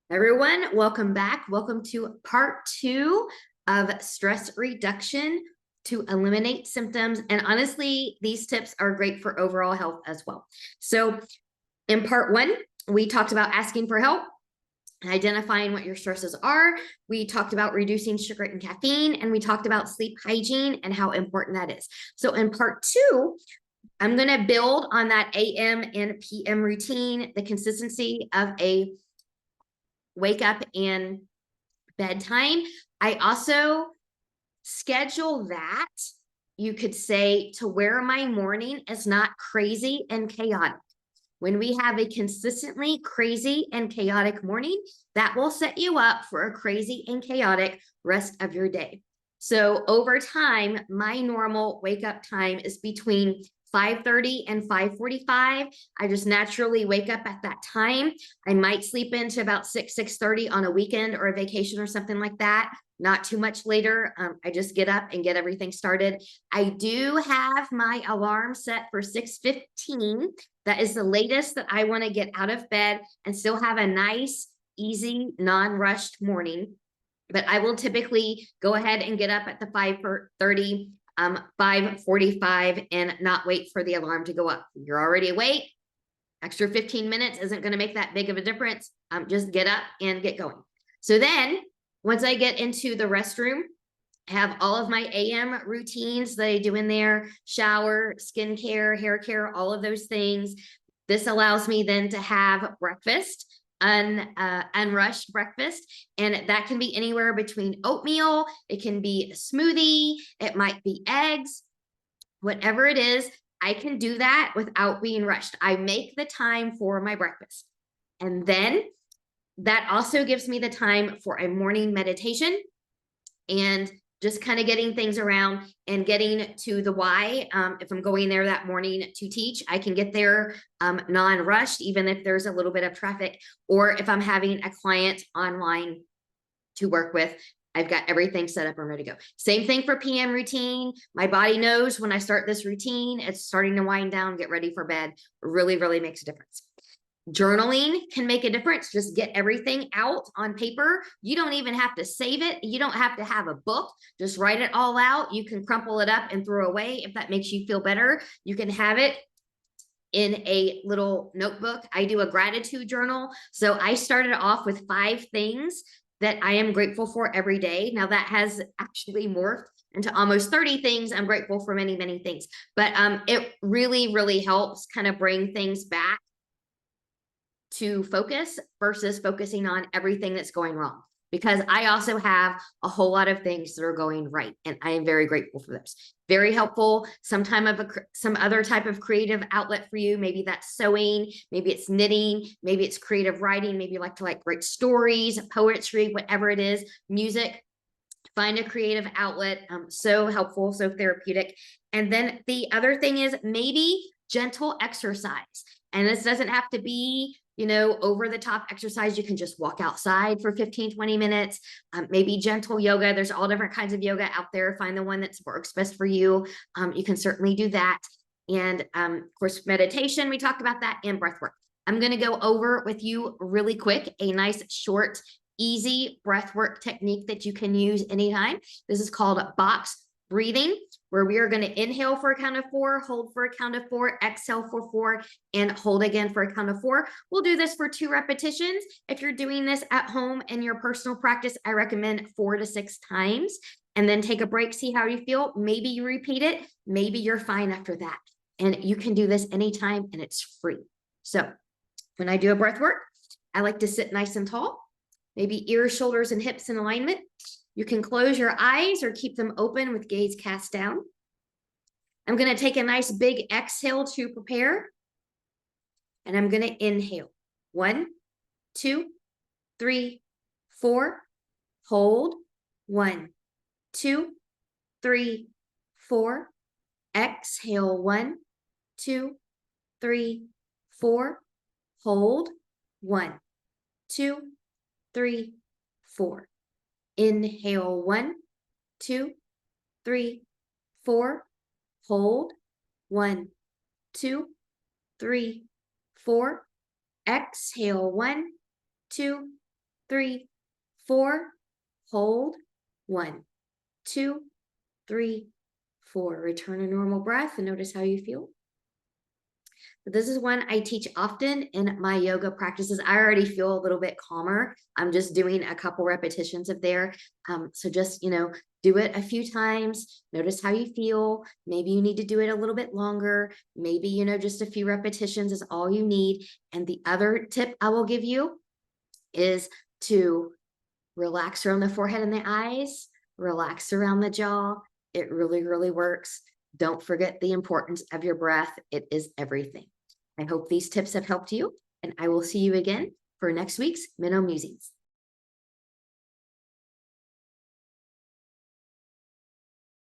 Everyone, welcome back. Welcome to part 2 of stress reduction to eliminate symptoms. And honestly, these tips are great for overall health as well. So in part 1, we talked about asking for help, identifying what your stresses are. We talked about reducing sugar and caffeine, and we talked about sleep hygiene and how important that is. So in part 2, I'm going to build on that AM and PM routine, the consistency of a wake up and bedtime. I also schedule that, you could say, to where my morning is not crazy and chaotic. When we have a consistently crazy and chaotic morning, that will set you up for a crazy and chaotic rest of your day. So over time, my normal wake up time is between 5:30 and 5:45. I just naturally wake up at that time. I might sleep into about 6:30 on a weekend or a vacation or something like that. Not too much later. I just get up and get everything started. I do have my alarm set for 6:15. That is the latest that I want to get out of bed and still have a nice, easy, non-rushed morning. But I will typically go ahead and get up at the 5:30, 5:45, and not wait for the alarm to go up. You're already awake. Extra 15 minutes isn't going to make that big of a difference. Just get up and get going. So then once I get into the restroom, I have all of my AM routines that I do in there: shower, skincare, hair care, all of those things. This allows me then to have breakfast, unrushed breakfast. And that can be anywhere between oatmeal, it can be a smoothie, it might be eggs, whatever it is. I can do that without being rushed. I make the time for my breakfast. And then that also gives me the time for a morning meditation and just kind of getting things around and getting to the why. If I'm going there that morning to teach, I can get there non-rushed, even if there's a little bit of traffic, or if I'm having a client online to work with, I've got everything set up and ready to go. Same thing for PM routine. My body knows when I start this routine, it's starting to wind down, get ready for bed. Really, really makes a difference. Journaling can make a difference. Just get everything out on paper. You don't even have to save it. You don't have to have a book. Just write it all out. You can crumple it up and throw away if that makes you feel better. You can have it in a little notebook. I do a gratitude journal. So I started off with 5 things that I am grateful for every day. Now that has actually morphed into almost 30 things. I'm grateful for many, many things. But it really, really helps kind of bring things back to focus versus focusing on everything that's going wrong, because I also have a whole lot of things that are going right, and I am very grateful for those. Very helpful. Some other type of creative outlet for you. Maybe that's sewing, maybe it's knitting, maybe it's creative writing, maybe you like to write stories, poetry, whatever it is, music. Find a creative outlet. So helpful, so therapeutic. And then the other thing is maybe gentle exercise. And this doesn't have to be, over the top exercise. You can just walk outside for 15, 20 minutes. Maybe gentle yoga. There's all different kinds of yoga out there. Find the one that works best for you. You can certainly do that. And of course, meditation, we talked about that, and breath work. I'm going to go over with you really quick a nice, short, easy breath work technique that you can use anytime. This is called box breathing, where we are going to inhale for a count of 4, hold for a count of 4, exhale for 4, and hold again for a count of 4. We'll do this for 2 repetitions. If you're doing this at home in your personal practice, I recommend 4 to 6 times, and then take a break, see how you feel. Maybe you repeat it, maybe you're fine after that. And you can do this anytime, and it's free. So when I do a breath work, I like to sit nice and tall, maybe ears, shoulders, and hips in alignment. You can close your eyes or keep them open with gaze cast down. I'm going to take a nice big exhale to prepare. And I'm going to inhale. 1, 2, 3, 4. Hold. 1, 2, 3, 4. Exhale. 1, 2, 3, 4. Hold. 1, 2, 3, 4. Inhale. 1, 2, 3, 4. Hold. 1, 2, 3, 4. Exhale. 1, 2, 3, 4, hold, 1, 2, 3, 4. Return a normal breath and notice how you feel. This is one I teach often in my yoga practices. I already feel a little bit calmer. I'm just doing a couple repetitions of there. So just, do it a few times. Notice how you feel. Maybe you need to do it a little bit longer. Maybe, just a few repetitions is all you need. And the other tip I will give you is to relax around the forehead and the eyes, relax around the jaw. It really, really works. Don't forget the importance of your breath. It is everything. I hope these tips have helped you, and I will see you again for next week's Minnow Musings.